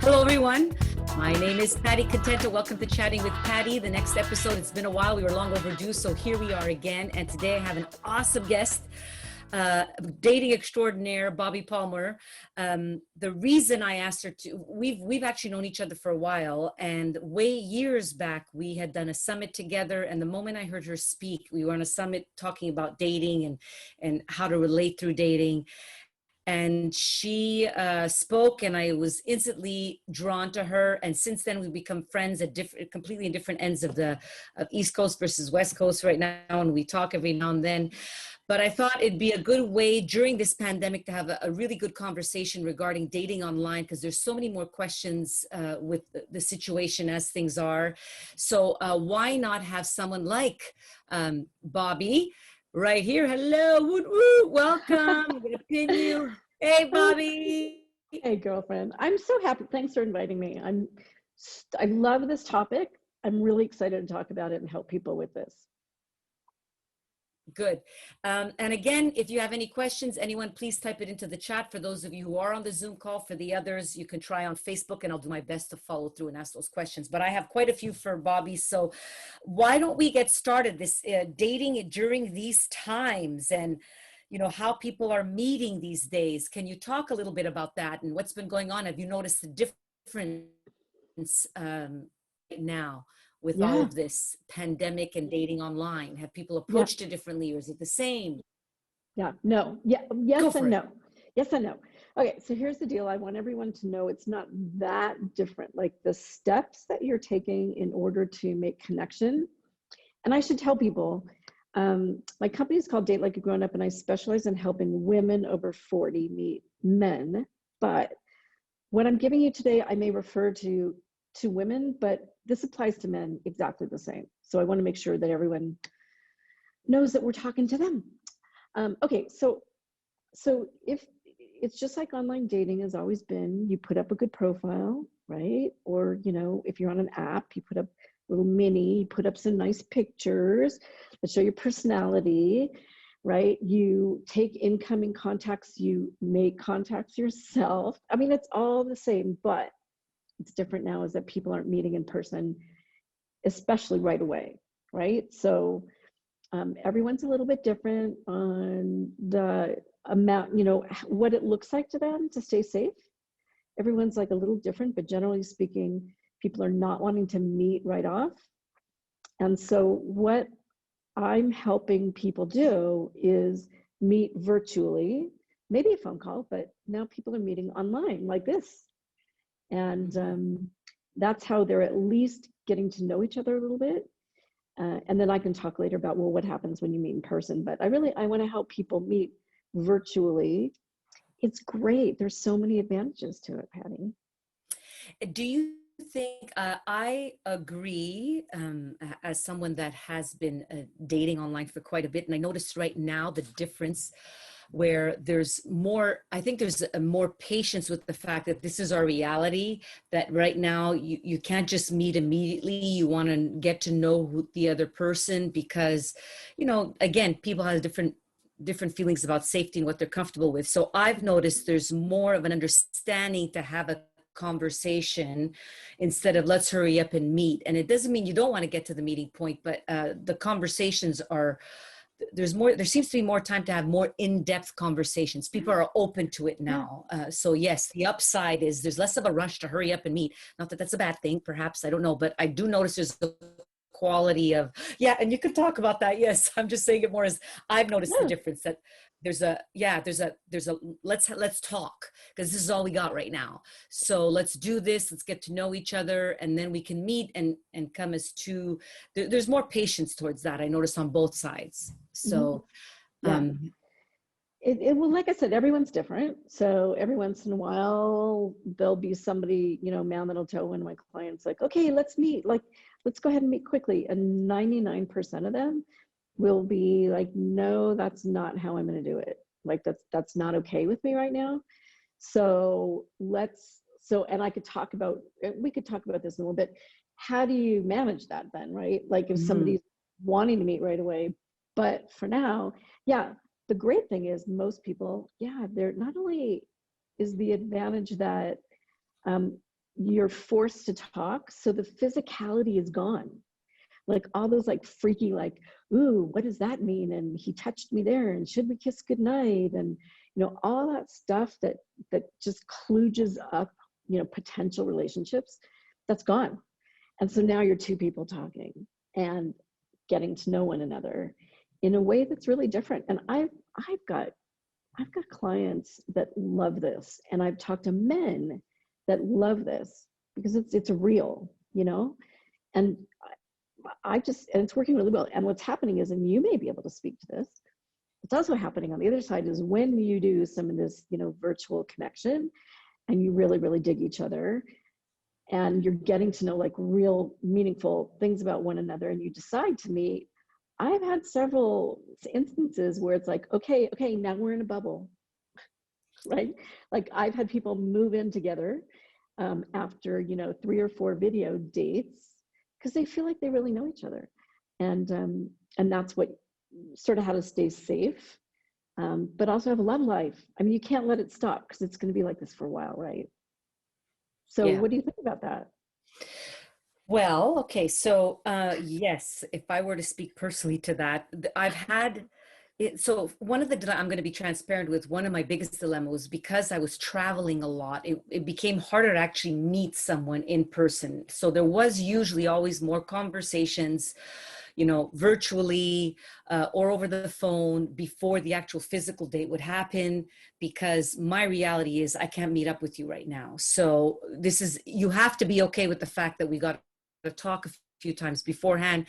Hello, everyone. My name is Patty Contenta. Welcome to Chatting with Patty. The next episode, it's been a while. We were long overdue, so here we are again. And today I have an awesome guest, dating extraordinaire, Bobbi Palmer. The reason I asked her to, we've actually known each other for a while, and years back, we had done a summit together. And the moment I heard her speak, we were on a summit talking about dating and how to relate through dating. And she spoke, and I was instantly drawn to her. And since then, we've become friends at completely different ends of East Coast versus West Coast right now, and we talk every now and then. But I thought it'd be a good way during this pandemic to have a really good conversation regarding dating online, because there's so many more questions with the situation as things are. So why not have someone like Bobbi right here? Hello, woot woot, welcome. I'm gonna pin you. Hey, Bobbi. Hey, girlfriend. I'm so happy. Thanks for inviting me. I love this topic. I'm really excited to talk about it and help people with this. Good. And again, if you have any questions, anyone, please type it into the chat. For those of you who are on the Zoom call, for the others, you can try on Facebook, and I'll do my best to follow through and ask those questions. But I have quite a few for Bobbi. So why don't we get started? This dating during these times, and how people are meeting these days. Can you talk a little bit about that and what's been going on? Have you noticed the difference right now with all of this pandemic and dating online? Have people approached it differently, or is it the same? Yes and no. Yes and no. Okay, so here's the deal. I want everyone to know it's not that different. Like the steps that you're taking in order to make connection. And I should tell people, my company is called Date Like a Grown Up, and I specialize in helping women over 40 meet men. But what I'm giving you today, I may refer to women, but this applies to men exactly the same. So I want to make sure that everyone knows that we're talking to them. Okay, so if it's just like online dating has always been, you put up a good profile, right? Or, if you're on an app, you put up little mini, you put up some nice pictures that show your personality, right? You take incoming contacts, you make contacts yourself. I mean, it's all the same, but it's different now is that people aren't meeting in person, especially right away, right? So everyone's a little bit different on the amount, what it looks like to them to stay safe. Everyone's like a little different, but generally speaking, people are not wanting to meet right off. And so what I'm helping people do is meet virtually, maybe a phone call, but now people are meeting online like this. And that's how they're at least getting to know each other a little bit. And then I can talk later about, well, what happens when you meet in person. But I want to help people meet virtually. It's great. There's so many advantages to it, Patty. Do you think, I agree, as someone that has been dating online for quite a bit, and I noticed right now the difference where there's more, I think there's a more patience with the fact that this is our reality, that right now you can't just meet immediately. You want to get to know the other person because, again, people have different feelings about safety and what they're comfortable with. So I've noticed there's more of an understanding to have a conversation instead of let's hurry up and meet. And it doesn't mean you don't want to get to the meeting point, but the conversations are, there seems to be more time to have more in-depth conversations. People are open to it now. So yes, the upside is there's less of a rush to hurry up and meet. Not that that's a bad thing, perhaps, I don't know, but I do notice there's the quality of, and you could talk about that. Yes, I'm just saying it more as I've noticed the difference that there's a let's talk, because this is all we got right now. So let's do this, let's get to know each other, and then we can meet and come as two. There's more patience towards that, I noticed, on both sides. So it will, like I said, everyone's different. So every once in a while there'll be somebody, man, that'll tell one of my clients, like, okay, let's meet, like, let's go ahead and meet quickly. And 99% of them will be like, no, that's not how I'm going to do it. Like, that's not okay with me right now. So and we could talk about this in a little bit. How do you manage that then, right? Like if somebody's wanting to meet right away, but for now, the great thing is most people, they're not only is the advantage that you're forced to talk. So the physicality is gone. Like all those like freaky, like, ooh, what does that mean? And he touched me there, and should we kiss goodnight? And, all that stuff that just kludges up, potential relationships, that's gone. And so now you're two people talking and getting to know one another in a way that's really different. And I've got clients that love this, and I've talked to men that love this because it's real, and and it's working really well. And what's happening is, and you may be able to speak to this, what's also happening on the other side is when you do some of this, virtual connection, and you really, really dig each other, and you're getting to know like real meaningful things about one another, and you decide to meet. I've had several instances where it's like, okay, now we're in a bubble, right? Like I've had people move in together after, 3 or 4 video dates, because they feel like they really know each other. And that's what sort of how to stay safe, but also have a love life. I mean, you can't let it stop because it's going to be like this for a while, right? So Yeah. what do you think about that? Well, okay. So, yes, if I were to speak personally to that, I've had it. So one of the, I'm going to be transparent with, one of my biggest dilemmas was because I was traveling a lot, it became harder to actually meet someone in person. So there was usually always more conversations, virtually, or over the phone before the actual physical date would happen, because my reality is I can't meet up with you right now. So you have to be okay with the fact that we got to talk a few times beforehand.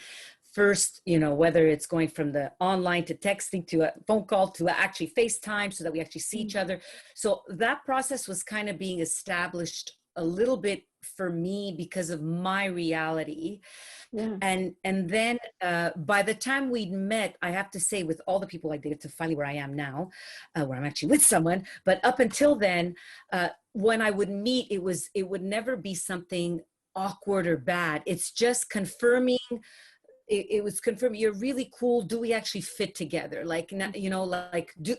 First, whether it's going from the online to texting to a phone call to actually FaceTime, so that we actually see each other. So that process was kind of being established a little bit for me because of my reality. Yeah. And then by the time we'd met, I have to say, with all the people I dated, to finally where I am now, where I'm actually with someone. But up until then, when I would meet, it would never be something awkward or bad. It's just confirming. It was confirmed, you're really cool. Do we actually fit together? Like,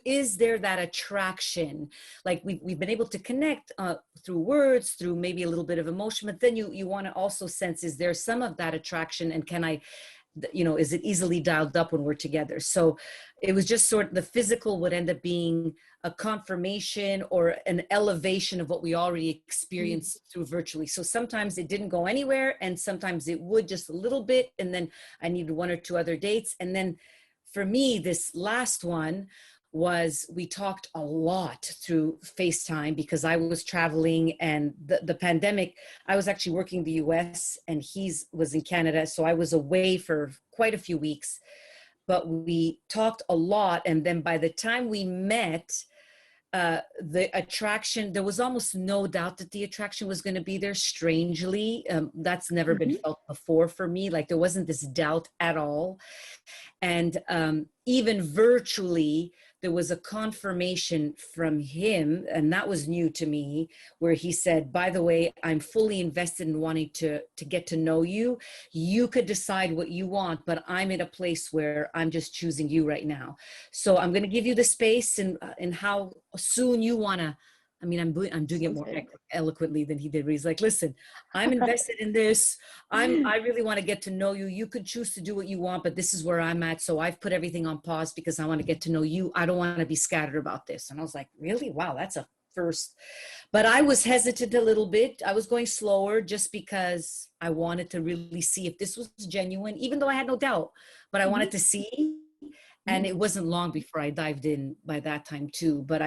is there that attraction? Like we've been able to connect through words, through maybe a little bit of emotion, but then you want to also sense, is there some of that attraction? And can I, is it easily dialed up when we're together? So it was just sort of, the physical would end up being a confirmation or an elevation of what we already experienced through virtually. So sometimes it didn't go anywhere, and sometimes it would just a little bit, and then I needed 1 or 2 other dates. And then for me, this last one was, we talked a lot through FaceTime because I was traveling, and the pandemic, I was actually working in the US and was in Canada. So I was away for quite a few weeks, but we talked a lot. And then by the time we met, the attraction, there was almost no doubt that the attraction was going to be there. Strangely, that's never been felt before for me. Like there wasn't this doubt at all. And even virtually, there was a confirmation from him, and that was new to me, where he said, by the way, I'm fully invested in wanting to get to know you. You could decide what you want, but I'm in a place where I'm just choosing you right now. So I'm going to give you the space and how soon you want to. I mean, I'm doing it more eloquently than he did. Where he's like, listen, I'm invested in this. I really want to get to know you. You could choose to do what you want, but this is where I'm at. So I've put everything on pause because I want to get to know you. I don't want to be scattered about this. And I was like, really? Wow, that's a first. But I was hesitant a little bit. I was going slower just because I wanted to really see if this was genuine, even though I had no doubt, but I wanted to see. And it wasn't long before I dived in by that time too. But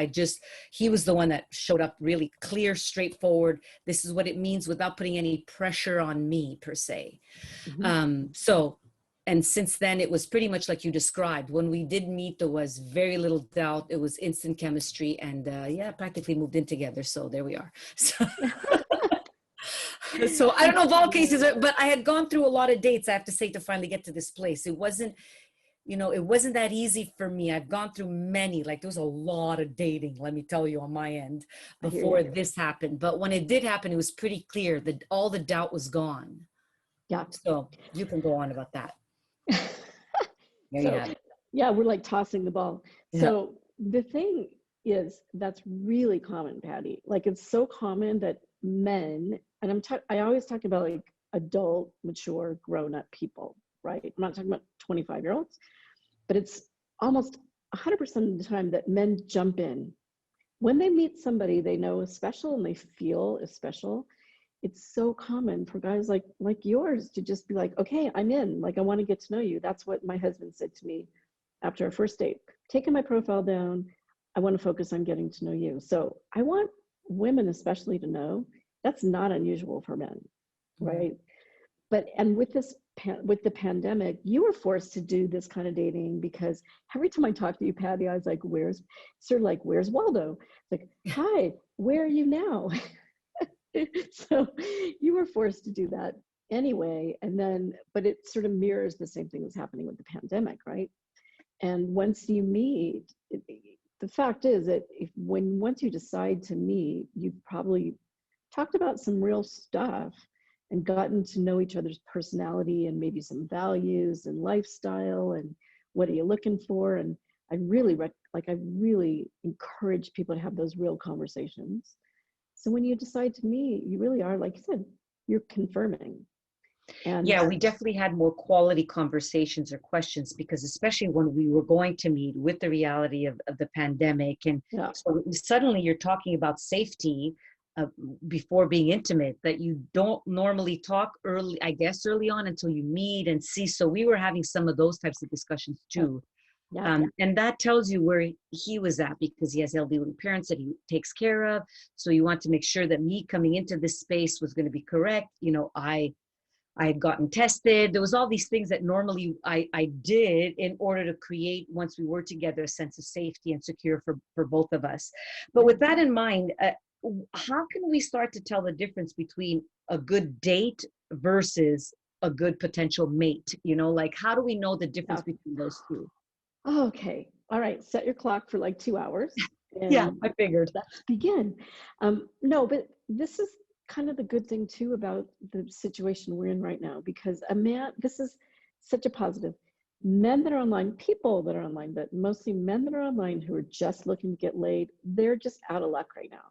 he was the one that showed up really clear, straightforward. This is what it means, without putting any pressure on me per se. And since then, it was pretty much like you described. When we did meet, there was very little doubt. It was instant chemistry, and practically moved in together. So there we are. So I don't know if all cases, but I had gone through a lot of dates, I have to say, to finally get to this place. It wasn't that easy for me. I've gone through many, like there was a lot of dating, let me tell you, on my end before this happened. But when it did happen, it was pretty clear that all the doubt was gone. Yeah. So you can go on about that. Yeah, we're like tossing the ball. Yeah. So the thing is, that's really common, Patty. Like it's so common that men and I always talk about like adult, mature, grown-up people, right? I'm not talking about 25-year-olds, but it's almost 100% of the time that men jump in. When they meet somebody they know is special and they feel is special, it's so common for guys like yours to just be like, okay, I'm in, like I want to get to know you. That's what my husband said to me after our first date. Taking my profile down, I want to focus on getting to know you. So I want women especially to know that's not unusual for men, right? But and with with the pandemic, you were forced to do this kind of dating because every time I talked to you, Patty, I was like, where's Waldo? It's like, hi, where are you now? So you were forced to do that anyway. And then, but it sort of mirrors the same thing that's happening with the pandemic, right? And once you meet, the fact is that once you decide to meet, you've probably talked about some real stuff and gotten to know each other's personality and maybe some values and lifestyle and what are you looking for. And I really I really encourage people to have those real conversations. So when you decide to meet, you really are, like you said, you're confirming. And yeah, we definitely had more quality conversations or questions, because especially when we were going to meet with the reality of the pandemic. And yeah, so suddenly you're talking about safety before being intimate, that you don't normally talk early, I guess, early on until you meet and see. So we were having some of those types of discussions too. yeah, And that tells you where he was at, because he has elderly parents that he takes care of. So you want to make sure that me coming into this space was going to be correct. You know, I had gotten tested. There was all these things that normally I did in order to create, once we were together, a sense of safety and secure for both of us. But with that in mind, how can we start to tell the difference between a good date versus a good potential mate? You know, like how do we know the difference yeah. between those two? Okay, all right, set your clock for like 2 hours Yeah, and I figured. let's begin. No, but this is kind of the good thing too about the situation we're in right now, because this is such a positive. Men that are online, people that are online, but mostly men that are online who are just looking to get laid, they're just out of luck right now.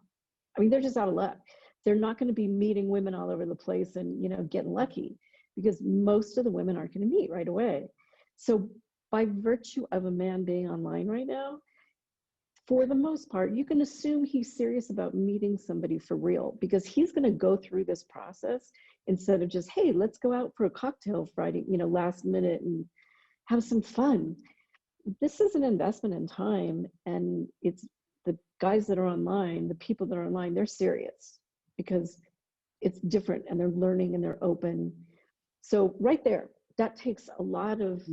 I mean, they're just out of luck. They're not going to be meeting women all over the place and, getting lucky, because most of the women aren't going to meet right away. So by virtue of a man being online right now, for the most part, you can assume he's serious about meeting somebody for real, because he's going to go through this process instead of just, hey, let's go out for a cocktail Friday, last minute and have some fun. This is an investment in time, and it's the guys that are online, the people that are online, they're serious because it's different and they're learning and they're open. So right there, that takes a lot of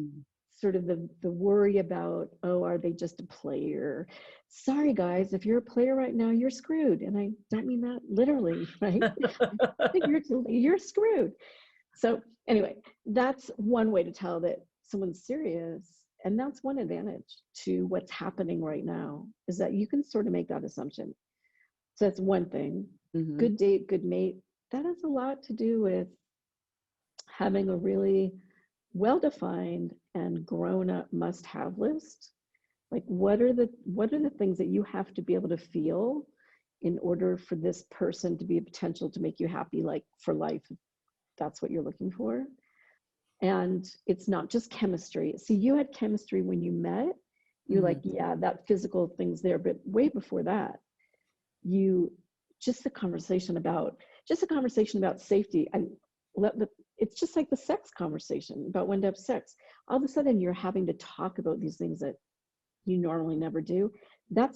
sort of the worry about, oh, are they just a player? Sorry, guys, if you're a player right now, you're screwed. And I don't mean that literally, right? Figuratively, you're screwed. So anyway, that's one way to tell that someone's serious. And that's one advantage to what's happening right now, is that you can sort of make that assumption. So that's one thing. Mm-hmm. Good date, good mate. That has a lot to do with having a really well-defined and grown-up must-have list. Like what are the things that you have to be able to feel in order for this person to be a potential to make you happy, like for life, if that's what you're looking for. And it's not just chemistry. See, you had chemistry when you met. You're like, yeah, that physical thing's there, but way before that, just a conversation about safety. It's just like the sex conversation about when to have sex. All of a sudden you're having to talk about these things that you normally never do. That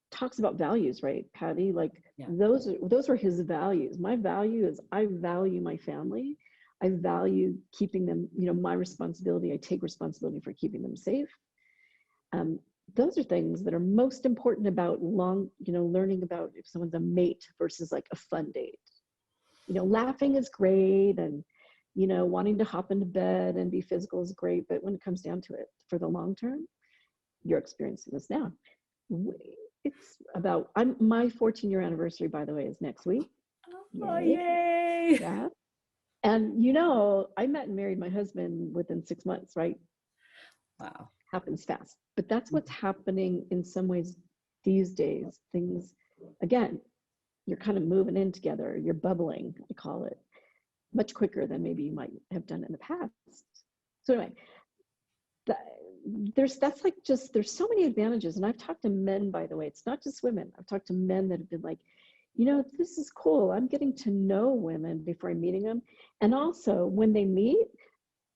talks about values, right, Patty? Like those are his values. My value is I value my family. I value keeping them, my responsibility. I take responsibility for keeping them safe. Those are things that are most important about learning about if someone's a mate versus like a fun date. Laughing is great, and wanting to hop into bed and be physical is great, but when it comes down to it, for the long term, you're experiencing this now. It's about my 14-year anniversary, by the way, is next week. Oh, yay! Yeah. And I met and married my husband within 6 months, right? Wow. Happens fast. But that's what's happening in some ways these days. Things, again, you're kind of moving in together, you're bubbling, I call it, much quicker than maybe you might have done in the past. So anyway, that's like just, there's so many advantages. And I've talked to men, by the way, it's not just women. I've talked to men that have been like, you know, this is cool. I'm getting to know women before I'm meeting them. And also when they meet,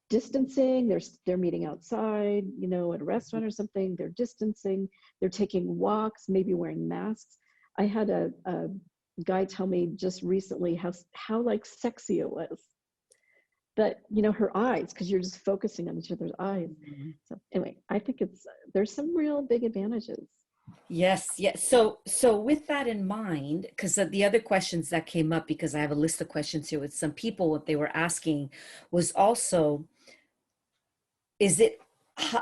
distancing, they're meeting outside, you know, at a restaurant or something, they're distancing, they're taking walks, maybe wearing masks. I had a guy tell me just recently how like sexy it was. But, you know, her eyes, because you're just focusing on each other's eyes. Mm-hmm. So anyway, I think there's some real big advantages. Yes, yes. So with that in mind, because the other questions that came up, because I have a list of questions here with some people, what they were asking was also, is it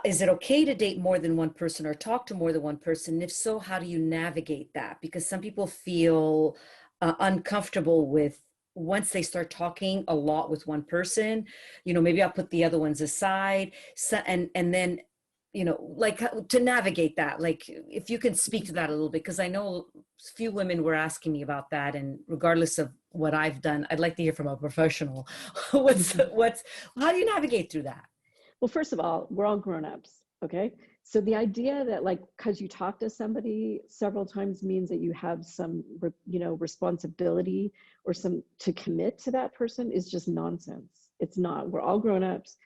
okay to date more than one person or talk to more than one person? And if so, how do you navigate that? Because some people feel uncomfortable with, once they start talking a lot with one person, you know, maybe I'll put the other ones aside. So, and then, you know, like to navigate that, like if you can speak to that a little bit, because I know a few women were asking me about that, and regardless of what I've done, I'd like to hear from a professional. How do you navigate through that? Well, first of all, we're all grown-ups, okay? So the idea that like, because you talk to somebody several times means that you have some, you know, responsibility or some to commit to that person is just nonsense. It's not. We're all grown-ups.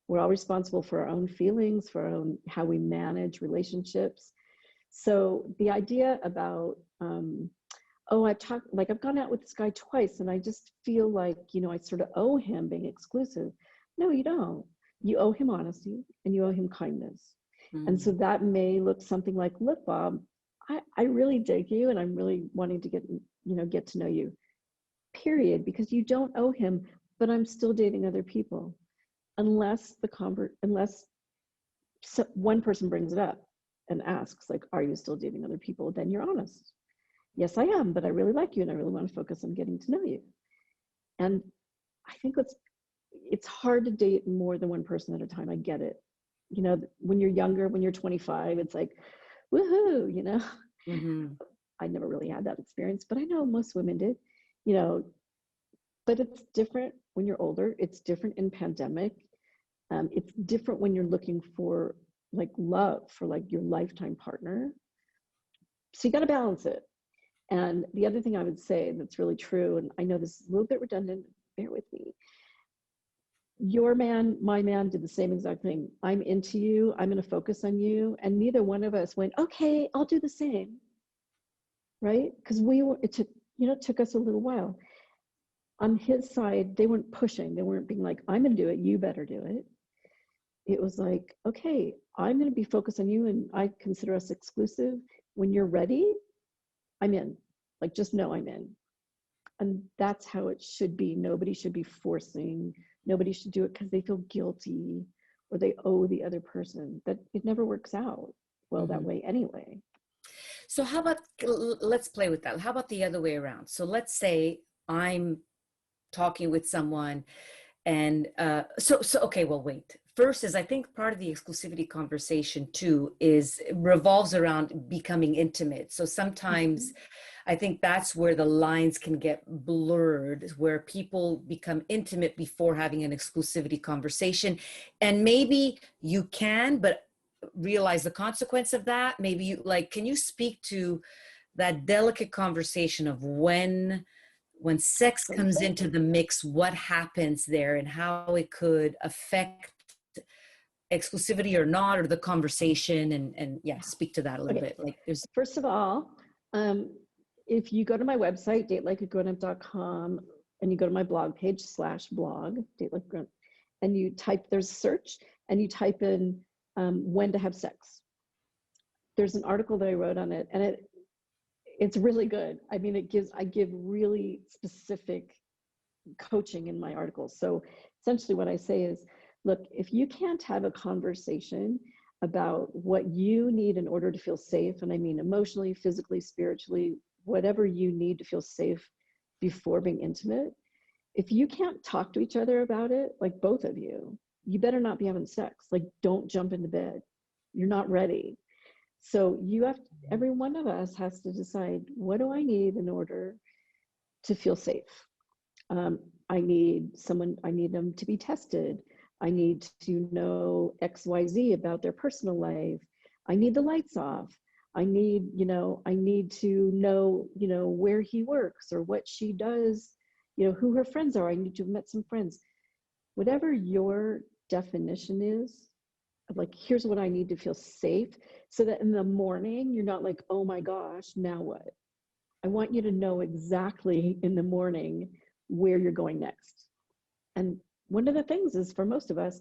We're all responsible for our own feelings, for our own, how we manage relationships. So the idea about, oh, I've gone out with this guy twice and I just feel like, you know, I sort of owe him being exclusive. No, you don't. You owe him honesty and you owe him kindness. Mm. And so that may look something like, look, Bob, I really dig you and I'm really wanting to get to know you, period, because you don't owe him, but I'm still dating other people. Unless one person brings it up and asks, like, are you still dating other people? Then you're honest. Yes, I am, but I really like you and I really want to focus on getting to know you. And I think it's hard to date more than one person at a time. I get it. You know, when you're younger, when you're 25, it's like, woohoo, you know. Mm-hmm. I never really had that experience, but I know most women did, you know, but it's different when you're older. It's different in pandemic. It's different when you're looking for like love, for like your lifetime partner. So you got to balance it. And the other thing I would say that's really true, and I know this is a little bit redundant, bear with me. Your man, my man did the same exact thing. I'm into you, I'm going to focus on you. And neither one of us went, okay, I'll do the same. Right? Because it took us a little while. On his side, they weren't pushing. They weren't being like, I'm going to do it, you better do it. It was like, okay, I'm going to be focused on you and I consider us exclusive. When you're ready, I'm in. Like, just know I'm in. And that's how it should be. Nobody should be forcing. Nobody should do it because they feel guilty or they owe the other person. That it never works out well that way anyway. So how about, let's play with that. How about the other way around? So let's say I'm talking with someone and okay, well, wait. First is, I think part of the exclusivity conversation too revolves around becoming intimate. So sometimes I think that's where the lines can get blurred, where people become intimate before having an exclusivity conversation. And maybe you can, but realize the consequence of that. Maybe can you speak to that delicate conversation of when sex comes into the mix, what happens there and how it could affect exclusivity or not, or the conversation, and yeah, speak to that a little bit. Like, first of all, if you go to my website, datelikeagrownup.com, and you go to my blog page /blog, datelikeagrownup, and you type, there's a search, and you type in when to have sex. There's an article that I wrote on it, and it's really good. I mean, I give really specific coaching in my articles. So essentially what I say is, look, if you can't have a conversation about what you need in order to feel safe, and I mean emotionally, physically, spiritually, whatever you need to feel safe before being intimate, if you can't talk to each other about it, like both of you better not be having sex. Like, don't jump into bed. You're not ready. So every one of us has to decide, what do I need in order to feel safe. I need them to be tested. I need to know XYZ about their personal life. I need the lights off. I need to know, where he works or what she does, who her friends are. I need to have met some friends. Whatever your definition is of like, here's what I need to feel safe, so that in the morning, you're not like, oh my gosh, now what? I want you to know exactly in the morning where you're going next. And one of the things is, for most of us,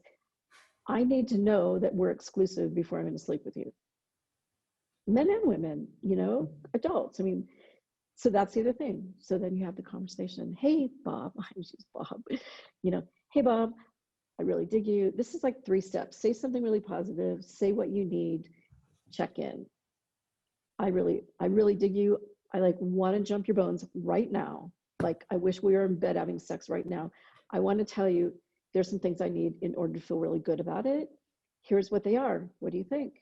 I need to know that we're exclusive before I'm going to sleep with you. Men and women, adults. I mean, so that's the other thing. So then you have the conversation. Hey, Bob, I use Bob, hey, Bob, I really dig you. This is like 3 steps. Say something really positive, say what you need, check in. I really dig you. I like want to jump your bones right now. Like, I wish we were in bed having sex right now. I want to tell you, there's some things I need in order to feel really good about it. Here's what they are. What do you think?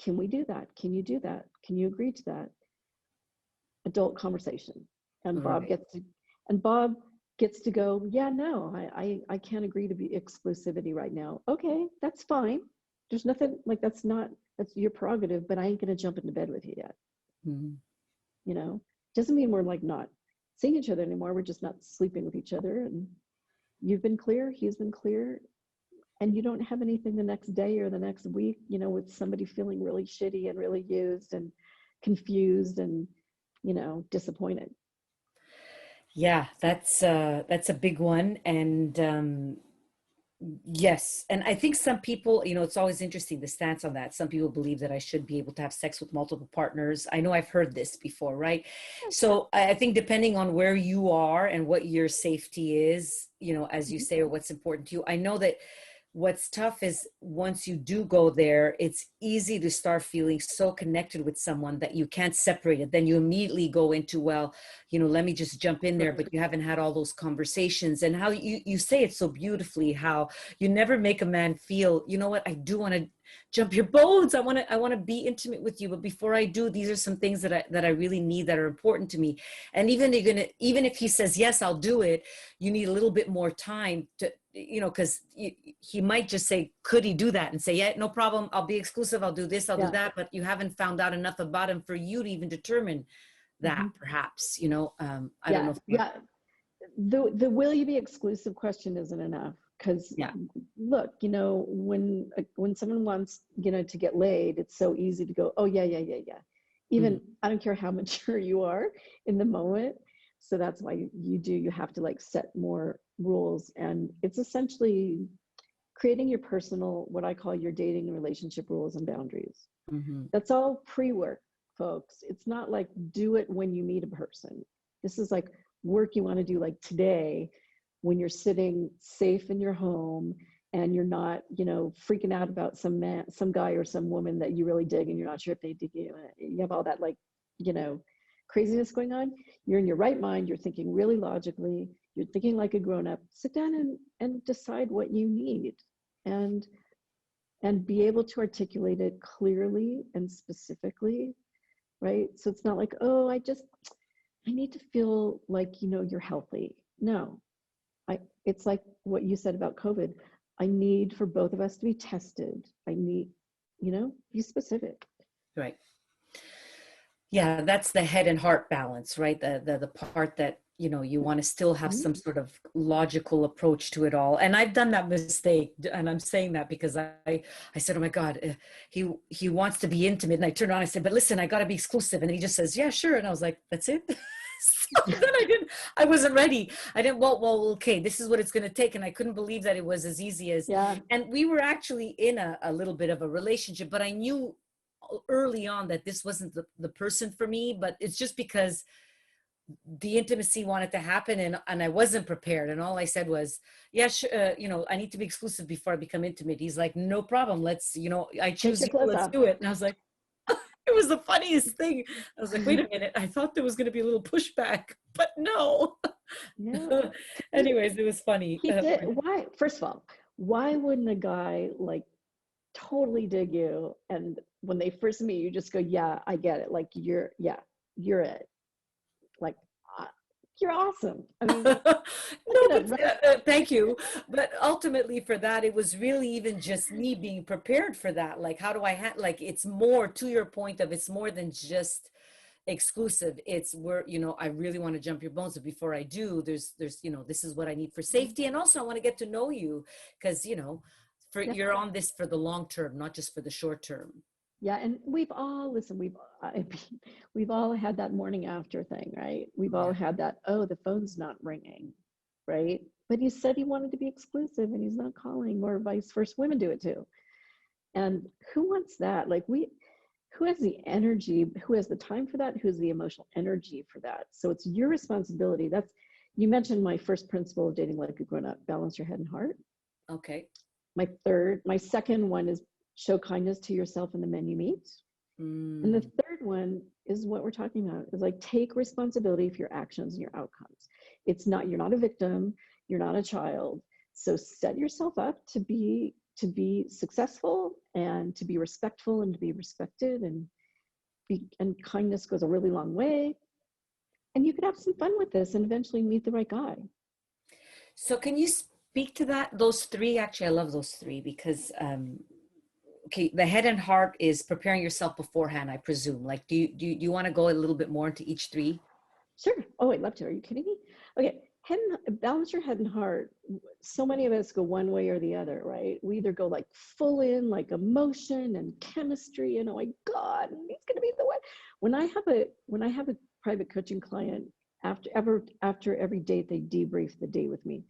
Can we do that? Can you do that? Can you agree to that? Adult conversation. And Bob gets to go, yeah, no, I can't agree to be exclusivity right now. Okay, that's fine. There's nothing like, that's your prerogative, but I ain't going to jump into bed with you yet. Doesn't mean we're like not seeing each other anymore. We're just not sleeping with each other. And you've been clear, he's been clear, and you don't have anything the next day or the next week, with somebody feeling really shitty and really used and confused and, disappointed. Yeah, that's a big one. And yes. And I think some people, it's always interesting, the stance on that. Some people believe that I should be able to have sex with multiple partners. I know I've heard this before, right? So I think depending on where you are and what your safety is, as you say, or what's important to you, I know that what's tough is once you do go there, it's easy to start feeling so connected with someone that you can't separate it. Then you immediately go into, well, let me just jump in there, but you haven't had all those conversations. And how you say it so beautifully, how you never make a man feel, you know what, I do want to jump your bones. I want to be intimate with you. But before I do, these are some things that I really need, that are important to me. And even if he says, yes, I'll do it, you need a little bit more time to, because he might just say, could he do that? And say, yeah, no problem. I'll be exclusive. I'll do this. I'll do that. But you haven't found out enough about him for you to even determine that, perhaps, I don't know. The will you be exclusive question isn't enough. Because look, when someone wants, to get laid, it's so easy to go, oh yeah. Even I don't care how mature you are in the moment. So that's why you have to like set more rules. And it's essentially creating your personal, what I call your dating and relationship rules and boundaries. That's all pre-work, folks. It's not like do it when you meet a person. This is like work you want to do like today, when you're sitting safe in your home and you're not, freaking out about some guy or some woman that you really dig and you're not sure if they dig you. You have all that like, craziness going on. You're in your right mind. You're thinking really logically. You're thinking like a grown-up. Sit down and decide what you need, and be able to articulate it clearly and specifically, right? So it's not like, oh, I need to feel like, you're healthy. No. It's like what you said about COVID. I need for both of us to be tested. I need, be specific. Right. Yeah, that's the head and heart balance, right? The part that, you want to still have some sort of logical approach to it all. And I've done that mistake. And I'm saying that because I said, oh my God, he wants to be intimate. And I turned around, I said, but listen, I got to be exclusive. And he just says, yeah, sure. And I was like, that's it. So then I wasn't ready. I didn't, well, okay, this is what it's going to take. And I couldn't believe that it was as easy as, and we were actually in a little bit of a relationship, but I knew early on that this wasn't the person for me. But it's just because the intimacy wanted to happen, and I wasn't prepared. And all I said was, yeah, I need to be exclusive before I become intimate. He's like, no problem. Let's, I choose you. Let's do it. And I was like, it was the funniest thing. I was like, wait a minute. I thought there was going to be a little pushback, but no. Yeah. Anyways, it was funny. Why? First of all, why wouldn't a guy like totally dig you? And when they first meet, you just go, yeah, I get it. Like you're it. Like You're awesome. I mean, look No, at but it, right? thank you. But ultimately, for that, it was really even just me being prepared for that. Like, how do I like? It's more to your point of it's more than just exclusive. It's where I really want to jump your bones, but before I do, there's this is what I need for safety, and also I want to get to know you because for Yeah. you're on this for the long term, not just for the short term. Yeah, and we've all listen. We've all had that morning after thing, right? We've all Yeah. had that. Oh, the phone's not ringing, right? But he said he wanted to be exclusive, and he's not calling, or vice versa. Women do it too. And who wants that? Like who has the energy? Who has the time for that? Who has the emotional energy for that? So it's your responsibility. That's you mentioned my first principle of dating like a grown up: balance your head and heart. Okay. My second one is show kindness to yourself and the men you meet. And the Mm. third one is what we're talking about is like take responsibility for your actions and your outcomes. You're not a victim, you're not a child. So set yourself up to be successful and to be respectful and to be respected and kindness goes a really long way. And you could have some fun with this and eventually meet the right guy. So can you speak to that? Those three, actually, I love those three because okay, the head and heart is preparing yourself beforehand, I presume. Like, do you want to go a little bit more into each three? Sure. Oh, I'd love to. Are you kidding me? Okay. Balance your head and heart. So many of us go one way or the other, right? We either go like full in, like emotion and chemistry, and oh my God, he's gonna be the one. When I have a private coaching client, after every date, they debrief the day with me.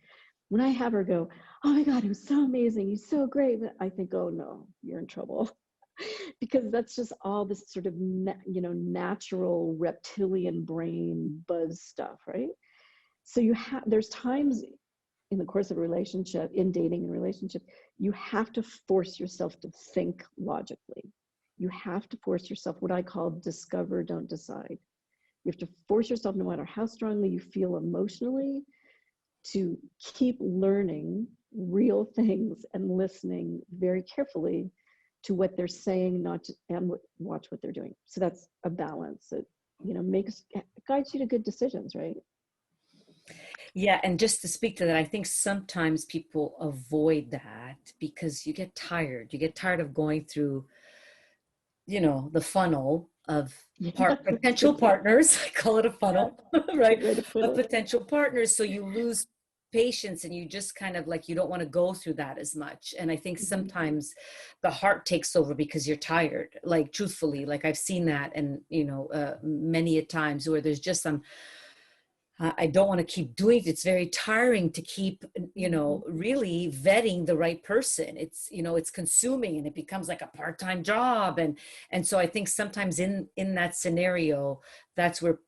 When I have her go, oh my God, it was so amazing, he's so great, I think, oh no, you're in trouble. Because that's just all this sort of natural reptilian brain buzz stuff, right? So there's times in the course of a relationship, in dating and relationship, you have to force yourself to think logically. You have to force yourself, what I call discover, don't decide. You have to force yourself, no matter how strongly you feel emotionally, to keep learning real things and listening very carefully to what they're saying, and watch what they're doing. So that's a balance that guides you to good decisions, right? Yeah, and just to speak to that, I think sometimes people avoid that because you get tired. You get tired of going through, the funnel of Yeah, that's a potential good point. partners. I call it a Yeah, funnel, good right? way to put Of it. potential partners. So you lose patience and you just kind of like you don't want to go through that as much. And I think Mm-hmm. sometimes the heart takes over because you're tired. Like truthfully, like I've seen that, and many a times where there's just some I don't want to keep doing it. It's very tiring to keep, Mm-hmm. really vetting the right person. It's consuming and it becomes like a part-time job. And so I think sometimes in that scenario, that's where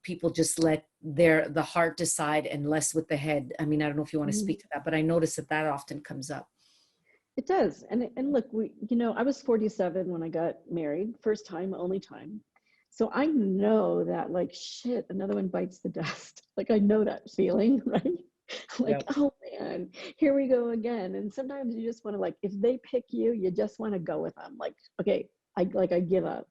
people just let the heart decide and less with the head. I mean, I don't know if you want to Mm-hmm. speak to that, but I notice that often comes up. It does. And look, I was 47 when I got married, first time, only time. So I know that like shit, another one bites the dust. Like I know that feeling, right? Yeah. Like, oh man, here we go again. And sometimes you just want to like, if they pick you, you just want to go with them. Like, okay, I give up.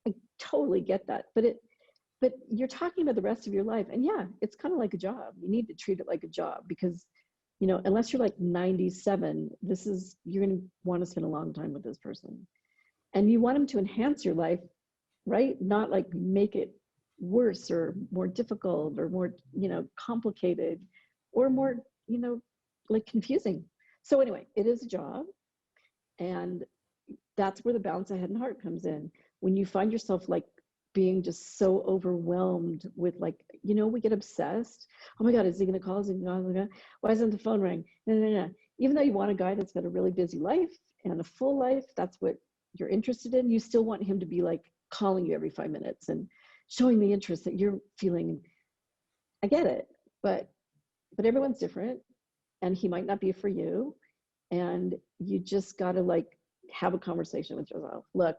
I totally get that. But you're talking about the rest of your life. And yeah, it's kind of like a job. You need to treat it like a job because unless you're like 97, you're going to want to spend a long time with this person. And you want them to enhance your life, right? Not like make it worse or more difficult or more, complicated or more, like confusing. So anyway, it is a job. And that's where the balance of head and heart comes in. When you find yourself like being just so overwhelmed with like, we get obsessed. Oh my God, is he going to call? Is he going to? Why isn't the phone ring? No, no, no. Even though you want a guy that's got a really busy life and a full life, that's what you're interested in. You still want him to be like calling you every 5 minutes and showing the interest that you're feeling. I get it, but everyone's different, and he might not be for you, and you just got to like have a conversation with yourself. Look,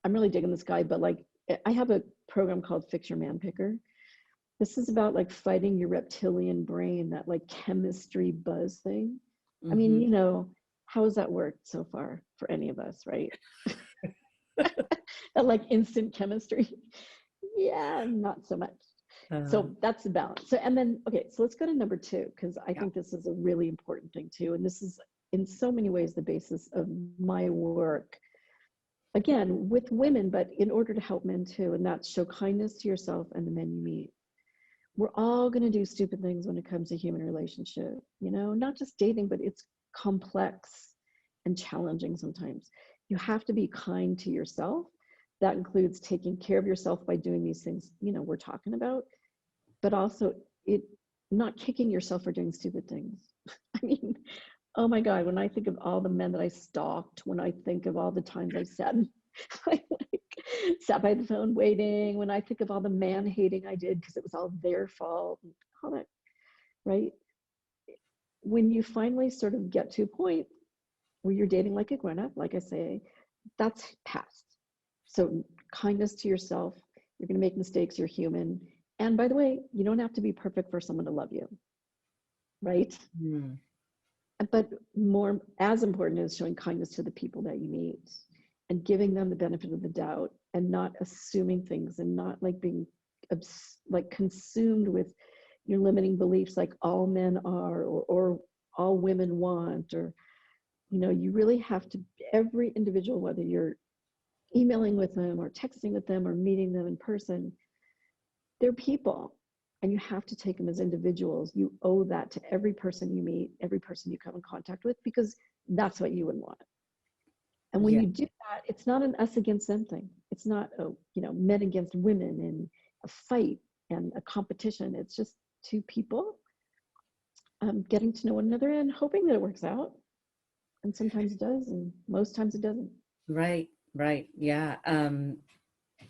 I'm really digging this guy, but like I have a program called Fix Your Man Picker. This is about like fighting your reptilian brain, that like chemistry buzz thing. I mean, Hmm. how has that worked so far for any of us, right? That like instant chemistry. Yeah, not so much. Uh, So that's the balance. So, and then, okay, so let's go to number two, because I yeah. think this is a really important thing too. And this is in so many ways the basis of my work, again, with women, but in order to help men too. And that's show kindness to yourself and the men you meet. We're all going to do stupid things when it comes to human relationship, you know, not just dating, but it's complex and challenging sometimes. You have to be kind to yourself. That includes taking care of yourself by doing these things, you know, we're talking about, but also it not kicking yourself for doing stupid things. I mean, oh my God, when I think of all the men that I stalked, when I think of all the times I sat like, sat by the phone waiting, when I think of all the man hating I did because it was all their fault, and all that, right? When you finally sort of get to a point where you're dating like a grown up, like I say, that's past. So kindness to yourself, you're going to make mistakes, you're human. And by the way, you don't have to be perfect for someone to love you, right? Mm. But more as important is showing kindness to the people that you meet and giving them the benefit of the doubt and not assuming things and not like being like consumed with your limiting beliefs like all men are or all women want, or you know, you really have to, every individual, whether you're emailing with them or texting with them or meeting them in person, they're people and you have to take them as individuals. You owe that to every person you meet, every person you come in contact with, because that's what you would want. And when Yeah. you do that, it's not an us against them thing. It's not a, you know, men against women and a fight and a competition. It's just two people getting to know one another and hoping that it works out. And sometimes it does, and most times it doesn't. Right. Right. Yeah.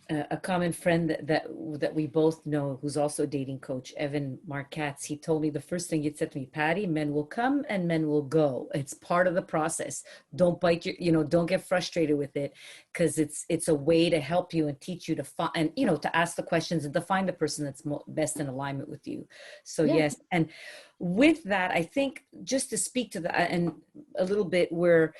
A common friend that we both know, who's also a dating coach, Evan Markatz, he told me the first thing he said to me, Patty, men will come and men will go. It's part of the process. Don't bite your, you know, don't get frustrated with it, because it's a way to help you and teach you to find, and you know, to ask the questions and to find the person that's best in alignment with you. So Yeah. yes, and with that, I think just to speak to that and a little bit where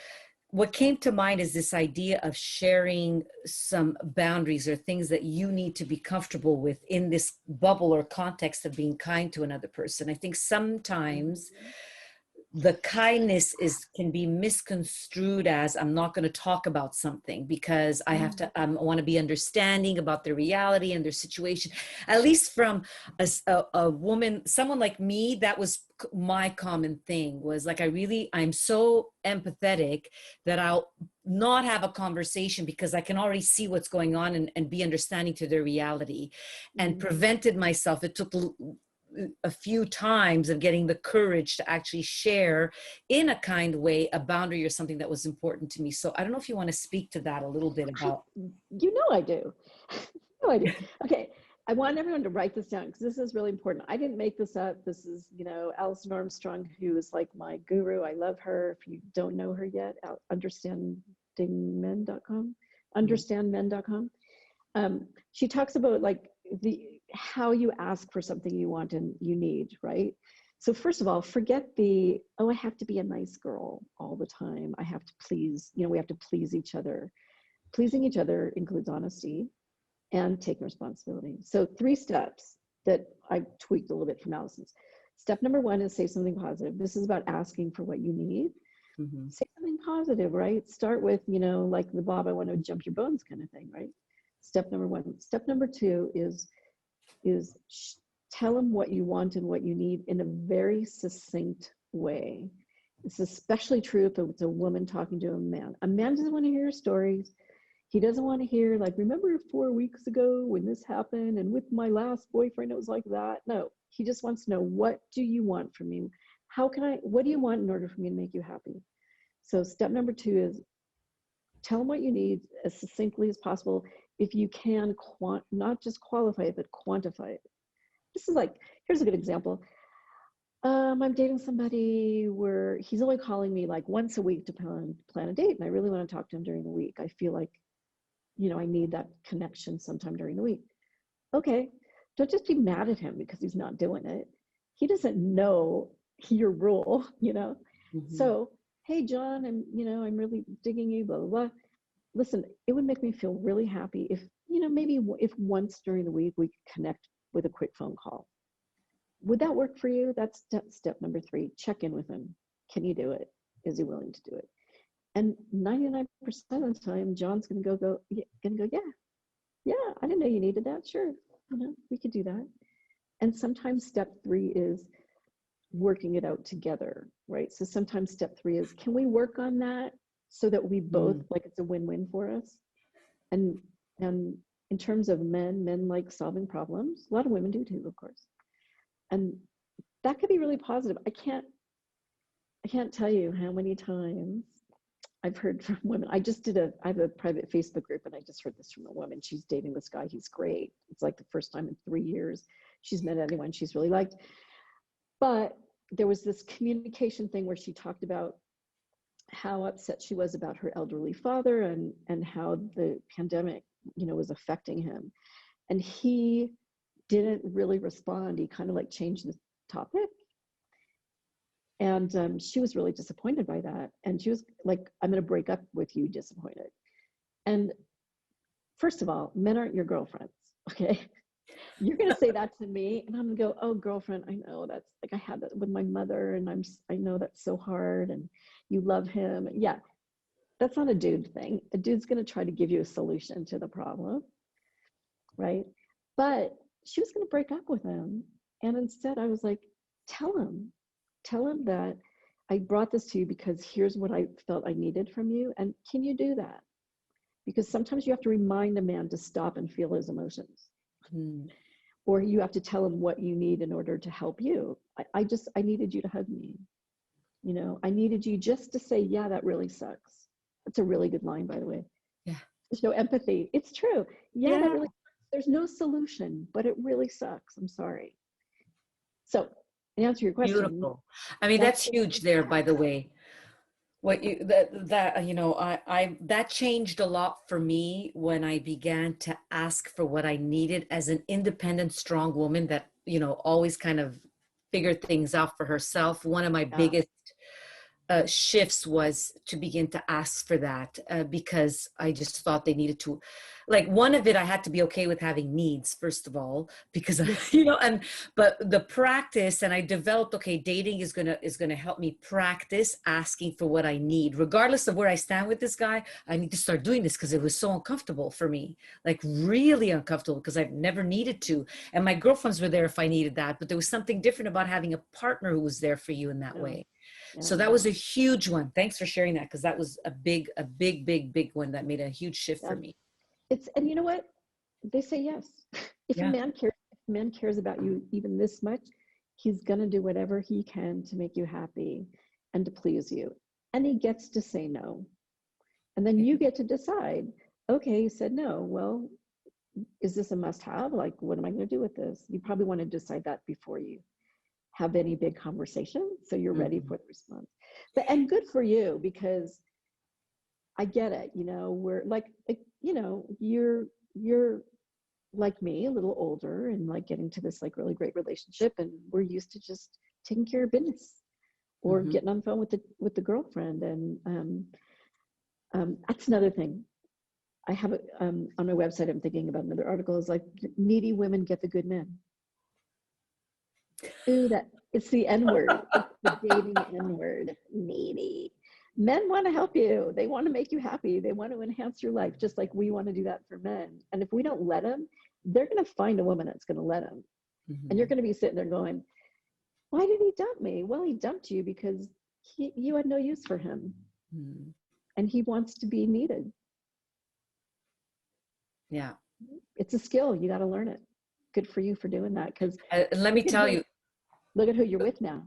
what came to mind is this idea of sharing some boundaries or things that you need to be comfortable with in this bubble or context of being kind to another person. I think sometimes the kindness can be misconstrued as I'm not going to talk about something because I have to I want to be understanding about their reality and their situation. At least from a woman, someone like me, that was my common thing, was like I'm so empathetic that I'll not have a conversation because I can already see what's going on and be understanding to their reality, and prevented myself. It took a few times of getting the courage to actually share in a kind way a boundary or something that was important to me. So I don't know if you want to speak to that a little bit about. You know I do. You know I do. Okay, I want everyone to write this down because this is really important. I didn't make this up. This is, you know, Alison Armstrong, who is like my guru. I love her. If you don't know her yet, understandingmen.com, understandmen.com. She talks about like how you ask for something you want and you need, right? So first of all, forget the, oh, I have to be a nice girl all the time. I have to please, you know, we have to please each other. Pleasing each other includes honesty and taking responsibility. So 3 steps that I tweaked a little bit from Allison's. Step number 1 is say something positive. This is about asking for what you need. Mm-hmm. Say something positive, right? Start with, you know, like the Bob, I want to jump your bones kind of thing, right? Step number 1. Step number 2 is tell them what you want and what you need in a very succinct way. It's especially true if it's a woman talking to a man. A man doesn't want to hear stories. He doesn't want to hear like, remember 4 weeks ago when this happened and with my last boyfriend it was like that. No, he just wants to know, what do you want from me? What do you want in order for me to make you happy? So step number 2 is tell them what you need as succinctly as possible. If you can not just qualify it, but quantify it. This is like, here's a good example. I'm dating somebody where he's only calling me like once a week to plan a date. And I really want to talk to him during the week. I feel like, you know, I need that connection sometime during the week. Okay, don't just be mad at him because he's not doing it. He doesn't know your rule, you know? Mm-hmm. So, hey, John, I'm really digging you, blah, blah, blah. Listen, it would make me feel really happy if, you know, maybe if once during the week we could connect with a quick phone call. Would that work for you? That's step number 3. Check in with him. Can you do it? Is he willing to do it? And 99% of the time, John's going to go, yeah, I didn't know you needed that. Sure. We could do that. And sometimes step 3 is working it out together, right? So sometimes step 3 is, can we work on that so that we both, like, it's a win-win for us? And in terms of men like solving problems. A lot of women do too, of course. And that could be really positive. I can't tell you how many times I've heard from women. I have a private Facebook group, and I just heard this from a woman. She's dating this guy. He's great. It's like the first time in 3 years she's met anyone she's really liked. But there was this communication thing where she talked about how upset she was about her elderly father and how the pandemic, was affecting him. And he didn't really respond. He kind of like changed the topic. And she was really disappointed by that. And she was like, I'm going to break up with you, disappointed. And first of all, men aren't your girlfriends, okay? You're going to say that to me, and I'm going to go, oh, girlfriend, I know that's like, I had that with my mother, and I know that's so hard, and you love him. Yeah, that's not a dude thing. A dude's going to try to give you a solution to the problem, right? But she was going to break up with him. And instead I was like, tell him that I brought this to you because here's what I felt I needed from you. And can you do that? Because sometimes you have to remind a man to stop and feel his emotions. Or you have to tell him what you need in order to help you. I needed you to hug me. I needed you just to say, yeah, that really sucks. That's a really good line, by the way. Yeah. There's no empathy. It's true. Yeah, that really sucks. There's no solution, but it really sucks. I'm sorry. So, to answer your question. Beautiful. I mean, that's huge there, by the way. What you that changed a lot for me when I began to ask for what I needed as an independent, strong woman that, always kind of figured things out for herself. One of my biggest shifts was to begin to ask for that because I just thought they needed to, like, one of it, I had to be okay with having needs, first of all, because but the practice, and I developed, okay, dating is gonna help me practice asking for what I need, regardless of where I stand with this guy. I need to start doing this because it was so uncomfortable for me, like really uncomfortable, because I've never needed to. And my girlfriends were there if I needed that, but there was something different about having a partner who was there for you in that way. So that was a huge one. Thanks for sharing that, because that was a big one that made a huge shift for me. And you know what? They say yes. If a man cares about you even this much, he's gonna do whatever he can to make you happy and to please you. And he gets to say no. And then you get to decide, okay, he said no. Well, is this a must-have? Like, what am I gonna do with this? You probably want to decide that before you have any big conversation, so you're ready for the response. And good for you, because I get it. We're like you're like me, a little older, and like getting to this like really great relationship, and we're used to just taking care of business or getting on the phone with the girlfriend. And that's another thing. I have it on my website. I'm thinking about another article. Is like, needy women get the good men. Ooh, it's the N word. It's the dating N word. Needy. Men want to help you. They want to make you happy. They want to enhance your life, just like we want to do that for men. And if we don't let them, they're going to find a woman that's going to let them. And you're going to be sitting there going, why did he dump me? Well, he dumped you because you had no use for him. And he wants to be needed. Yeah. It's a skill. You got to learn it. Good for you for doing that. Because let me tell you. Look at who you're with now.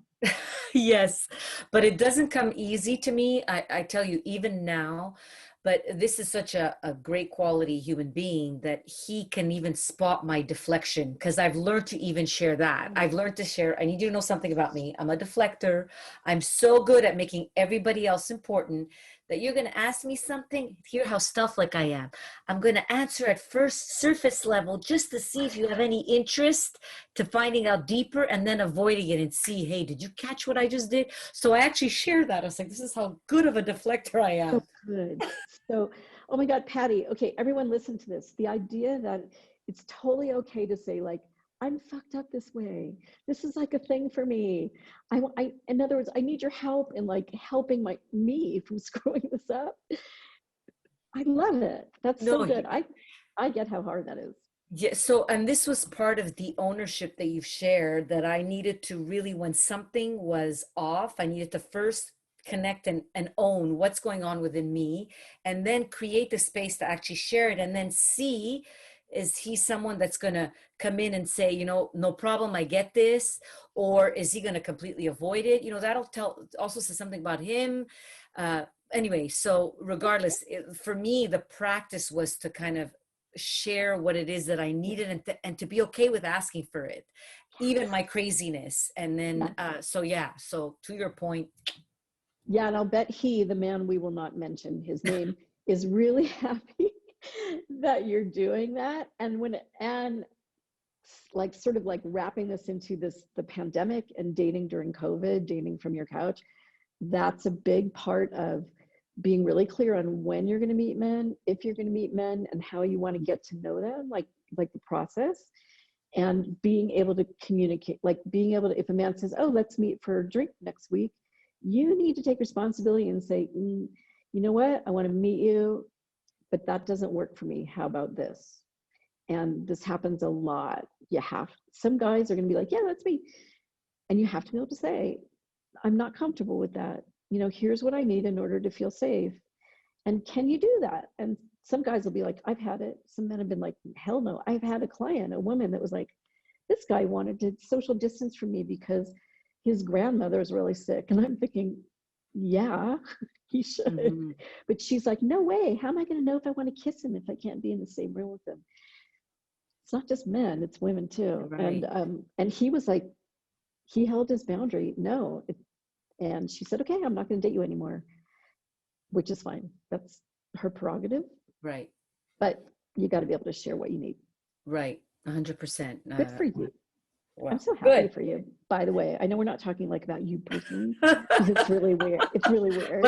Yes, but it doesn't come easy to me. I tell you, even now, but this is such a great quality human being that he can even spot my deflection, because I've learned to even share that. I've learned to share, I need you to know something about me. I'm a deflector. I'm so good at making everybody else important that you're going to ask me something. Hear how stuff-like I am. I'm going to answer at first surface level just to see if you have any interest, to finding out deeper, and then avoiding it and see, hey, did you catch what I just did? So I actually share that. I was like, this is how good of a deflector I am. So good. So, oh my God, Patty. Okay, everyone listen to this. The idea that it's totally okay to say, like, I'm fucked up this way. This is like a thing for me. In other words, I need your help in like helping me from screwing this up. I love it. That's so No, good. I get how hard that is. yeah. So, and this was part of the ownership that you've shared, that I needed to really, when something was off, I needed to first connect and own what's going on within me, and then create the space to actually share it, and then see, is he someone that's going to come in and say, no problem, I get this, or is he going to completely avoid it? That'll tell, also says something about him. Anyway, so regardless, for me, the practice was to kind of share what it is that I needed, and to be okay with asking for it, even my craziness. And then, so yeah, so to your point. Yeah, and I'll bet the man we will not mention his name, is really happy that you're doing that. And like sort of like wrapping this into the pandemic and dating during COVID, dating from your couch, that's a big part of being really clear on when you're going to meet men, if you're going to meet men, and how you want to get to know them, like the process, and being able to communicate, like being able to, if a man says, oh, let's meet for a drink next week, you need to take responsibility and say, you know what, I want to meet you, but that doesn't work for me. How about this? And this happens a lot. Some guys are going to be like, yeah, let's meet. And you have to be able to say, I'm not comfortable with that. Here's what I need in order to feel safe. And can you do that? And some guys will be like, I've had it. Some men have been like, hell no. I've had a woman that was like, this guy wanted to social distance from me because his grandmother is really sick. And I'm thinking, yeah, he should. Mm-hmm. But she's like, no way. How am I going to know if I want to kiss him if I can't be in the same room with him? It's not just men, it's women too. Right. And he was like, he held his boundary. No. And she said, okay, I'm not going to date you anymore, which is fine. That's her prerogative. Right. But you got to be able to share what you need. Right. 100%. Good for you. Well, I'm so happy for you. By the way, I know we're not talking like about you personally, because it's really weird. It's really weird.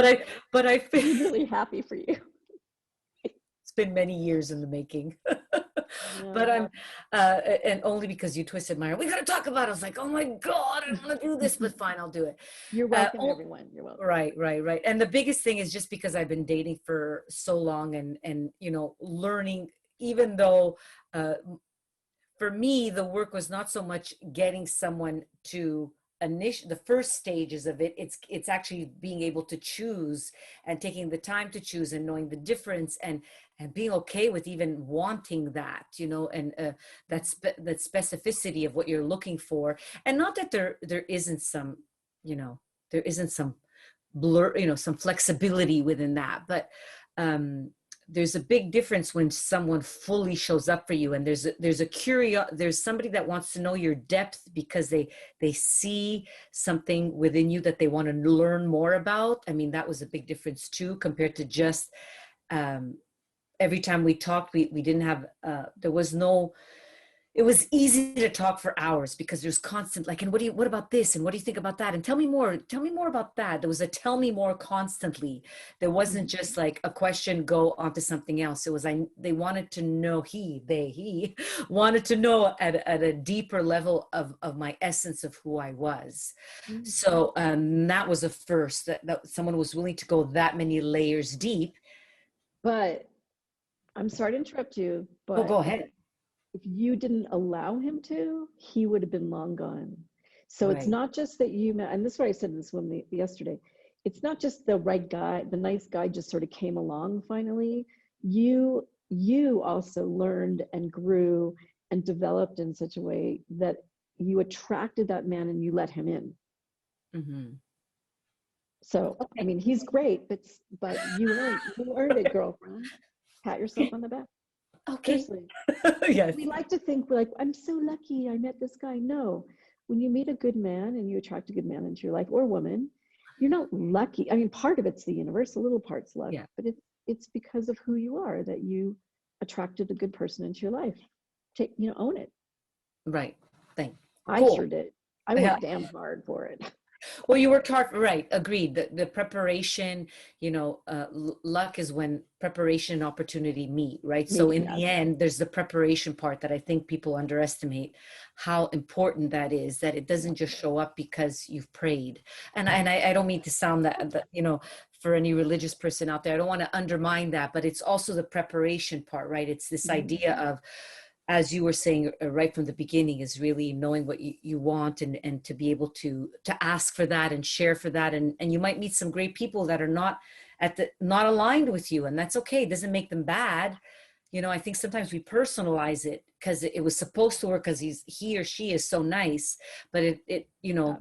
But I feel really happy for you. It's been many years in the making. Yeah. But I'm, and only because you twisted my arm, we got to talk about it. I was like, oh my God, I don't want to do this, but fine, I'll do it. You're welcome, everyone. You're welcome. Right. And the biggest thing is just because I've been dating for so long and learning, even though, for me, the work was not so much getting someone to the first stages of it. It's actually being able to choose and taking the time to choose and knowing the difference and being okay with even wanting that, and that specificity of what you're looking for. And not that there isn't some, there isn't some blur, some flexibility within that, but there's a big difference when someone fully shows up for you, and there's somebody that wants to know your depth because they see something within you that they want to learn more about. I mean, that was a big difference too, compared to just every time we talked, we didn't have it was easy to talk for hours because there's constant like, and what about this? And what do you think about that? And tell me more about that. There was a tell me more constantly. There wasn't just like a question, go on to something else. It was, they wanted to know, he wanted to know at a deeper level of my essence of who I was. Mm-hmm. So that was a first, that someone was willing to go that many layers deep. But I'm sorry to interrupt you, but go ahead. If you didn't allow him to, he would have been long gone. So right. It's not just that you met, and this is what I said to this woman yesterday. It's not just the right guy, the nice guy just sort of came along finally. You also learned and grew and developed in such a way that you attracted that man and you let him in. Mm-hmm. So, okay. I mean, he's great, but you earned it, girlfriend. Pat yourself on the back. Okay. Yes. We like to think we're like, I'm so lucky I met this guy. No, when you meet a good man and you attract a good man into your life or woman, you're not lucky. I mean, part of it's the universe, a little part's luck, but it's because of who you are that you attracted a good person into your life. Own it. Right. I sure did. I worked damn hard for it. Well, you worked hard, right? Agreed. The preparation, luck is when preparation and opportunity meet, right? So Me, in the yes. end, there's the preparation part that I think people underestimate how important that is. That it Yeah. doesn't just show up because you've prayed. And I don't mean to sound that for any religious person out there, I don't want to undermine that, but it's also the preparation part, right? It's this Mhm. idea of, as you were saying right from the beginning, is really knowing what you want, and to be able to ask for that and share for that, and you might meet some great people that are not aligned with you, and that's okay. It doesn't make them bad. I think sometimes we personalize it because it was supposed to work because he or she is so nice, but Yeah.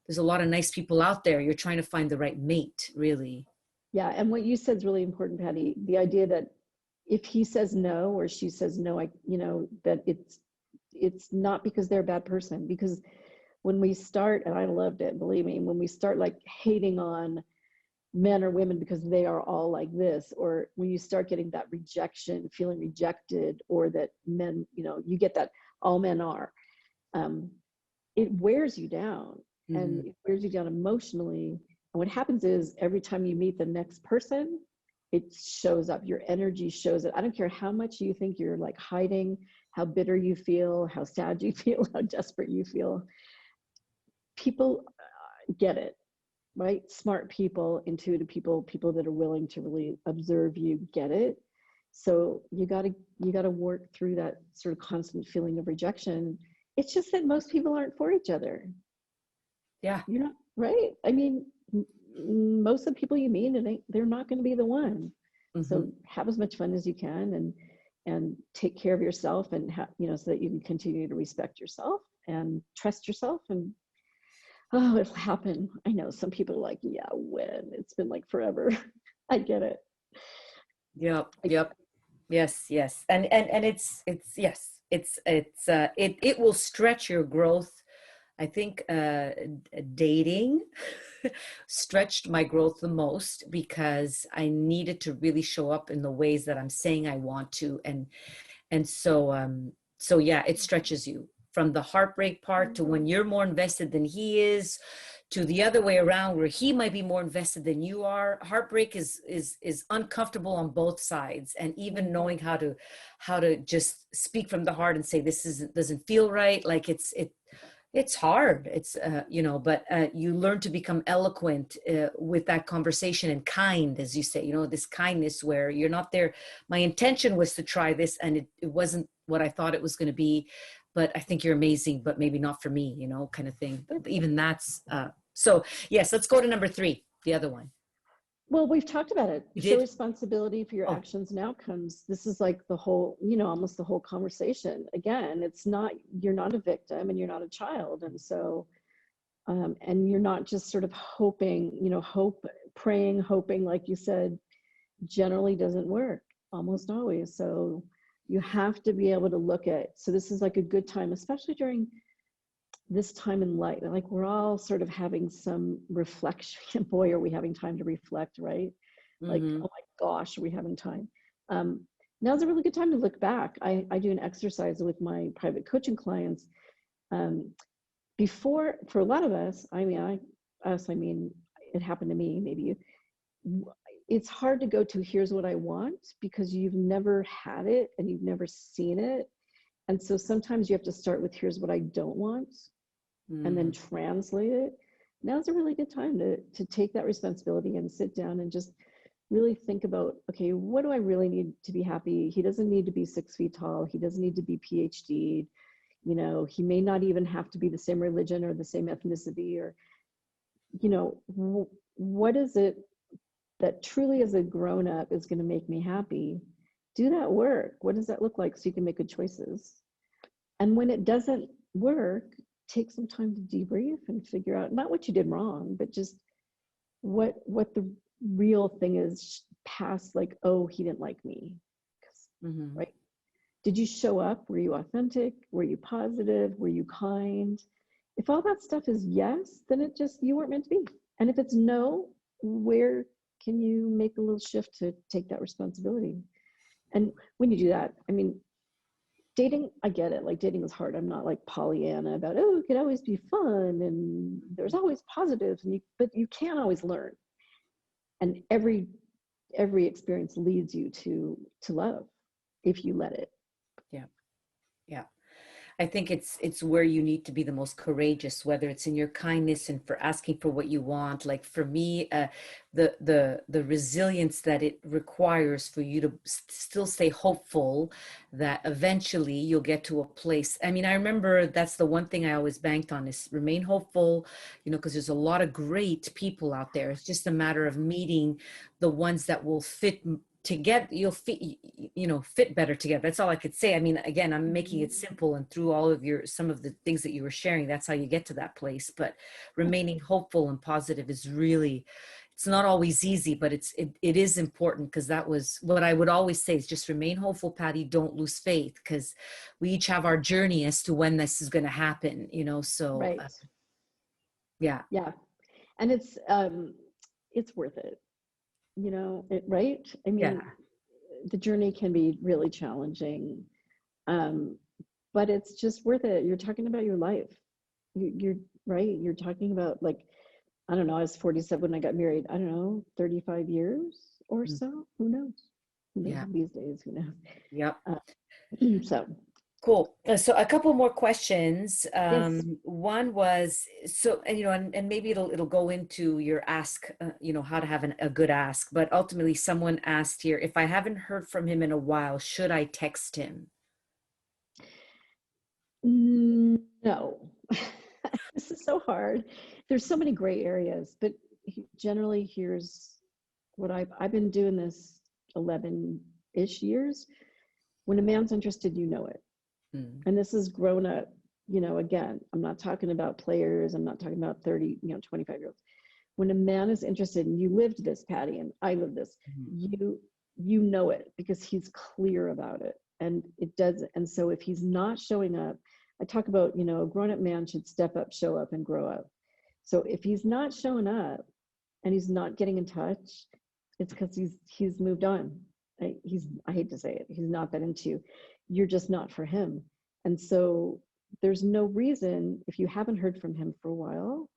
there's a lot of nice people out there. You're trying to find the right mate, really. Yeah, and what you said is really important, Patty. The idea that if he says no or she says no, that it's not because they're a bad person. Because when we start, and I loved it, believe me, when we start like hating on men or women because they are all like this, or when you start getting that rejection, feeling rejected, or that men, you get that all men are, um, it wears you down, Mm-hmm. and it wears you down emotionally. And what happens is every time you meet the next person, it shows up. Your energy shows it. I don't care how much you think you're like hiding, how bitter you feel, how sad you feel, how desperate you feel. People get it, right? Smart people, intuitive people, people that are willing to really observe you get it. So you gotta work through that sort of constant feeling of rejection. It's just that most people aren't for each other. Yeah. You're not, right? I mean, most of the people you meet, and they're not going to be the one. Mm-hmm. So have as much fun as you can, and take care of yourself, and so that you can continue to respect yourself and trust yourself. And oh, it'll happen. I know some people are like, yeah, when? It's been like forever. I get it. Yep. I get Yep. Yes, yes. And it's yes, it will stretch your growth. I think dating stretched my growth the most because I needed to really show up in the ways that I'm saying I want to, and so yeah, it stretches you from the heartbreak part to when you're more invested than he is, to the other way around where he might be more invested than you are. Heartbreak is uncomfortable on both sides, and even it. knowing how to just speak from the heart and say this isn't doesn't feel right, like it's hard. But you learn to become eloquent with that conversation, and kind, as you say, this kindness where you're not there. My intention was to try this, and it wasn't what I thought it was going to be, but I think you're amazing, but maybe not for me, kind of thing. But even that's, so yes, let's go to number 3, the other one. Well, we've talked about it. You Show did? responsibility for your Oh, actions and outcomes. This is like the whole, almost the whole conversation. Again, you're not a victim and you're not a child. And so, and you're not just sort of hoping, praying, hoping, like you said, generally doesn't work, almost always. So you have to be able to look at, so this is like a good time, especially during this time in life, like we're all sort of having some reflection. Boy, are we having time to reflect, right? Like, mm-hmm. oh my gosh, are we having time? Now's a really good time to look back. I do an exercise with my private coaching clients. Before, for a lot of us, I mean, it happened to me, maybe you, it's hard to go to here's what I want because you've never had it and you've never seen it. And so sometimes you have to start with here's what I don't want, and then translate it. Now's a really good time to take that responsibility and sit down and just really think about, okay, what do I really need to be happy? He doesn't need to be 6 feet tall. He doesn't need to be PhD. He may not even have to be the same religion or the same ethnicity, or, what is it that truly as a grown up is going to make me happy? Do that work. What does that look like so you can make good choices? And when it doesn't work, take some time to debrief and figure out not what you did wrong, but just what the real thing is past, like, oh, he didn't like me. Mm-hmm. Right? Did you show up? Were you authentic? Were you positive? Were you kind? If all that stuff is yes, then you weren't meant to be. And if it's no, where can you make a little shift to take that responsibility? And when you do that, I mean, dating, I get it. Like dating is hard. I'm not like Pollyanna about, oh, it could always be fun and there's always positives, but you can't always learn. And every experience leads you to love if you let it. Yeah. Yeah. I think it's where you need to be the most courageous, whether it's in your kindness and for asking for what you want. Like for me, the resilience that it requires for you to still stay hopeful that eventually you'll get to a place. I mean, I remember that's the one thing I always banked on is remain hopeful, because there's a lot of great people out there. It's just a matter of meeting the ones that will fit together. You'll fit better together. That's all I could say. I mean, again, I'm making it simple, and through all of some of the things that you were sharing, that's how you get to that place. But remaining hopeful and positive is really, it's not always easy, but it is important, because that was what I would always say is just remain hopeful, Patty. Don't lose faith, because we each have our journey as to when this is going to happen, so Right. yeah. Yeah. And it's worth it, right? I Yeah. mean, the journey can be really challenging, but it's just worth it. You're talking about your life. You're right. You're talking about, like, I don't know, I was 47 when I got married. I don't know, 35 years or so. Who knows? Yeah. These days, who knows? Yep. So, Cool. So a couple more questions. yes. One was, so, and maybe it'll go into your ask, how to have a good ask. But ultimately, someone asked here, if I haven't heard from him in a while, should I text him? No. This is so hard. There's so many gray areas, but generally, here's what I've been doing this 11-ish years. When a man's interested, you know it. Mm. And this is grown up, again, I'm not talking about players. I'm not talking about 30, 25-year-olds. When a man is interested, and you lived this, Patty, and I lived this, you know it, because he's clear about it. And it does. And so if he's not showing up, I talk about, a grown-up man should step up, show up, and grow up. So if he's not showing up and he's not getting in touch, it's because he's moved on. I hate to say it, he's not that into you. You're just not for him. And so there's no reason, if you haven't heard from him for a while,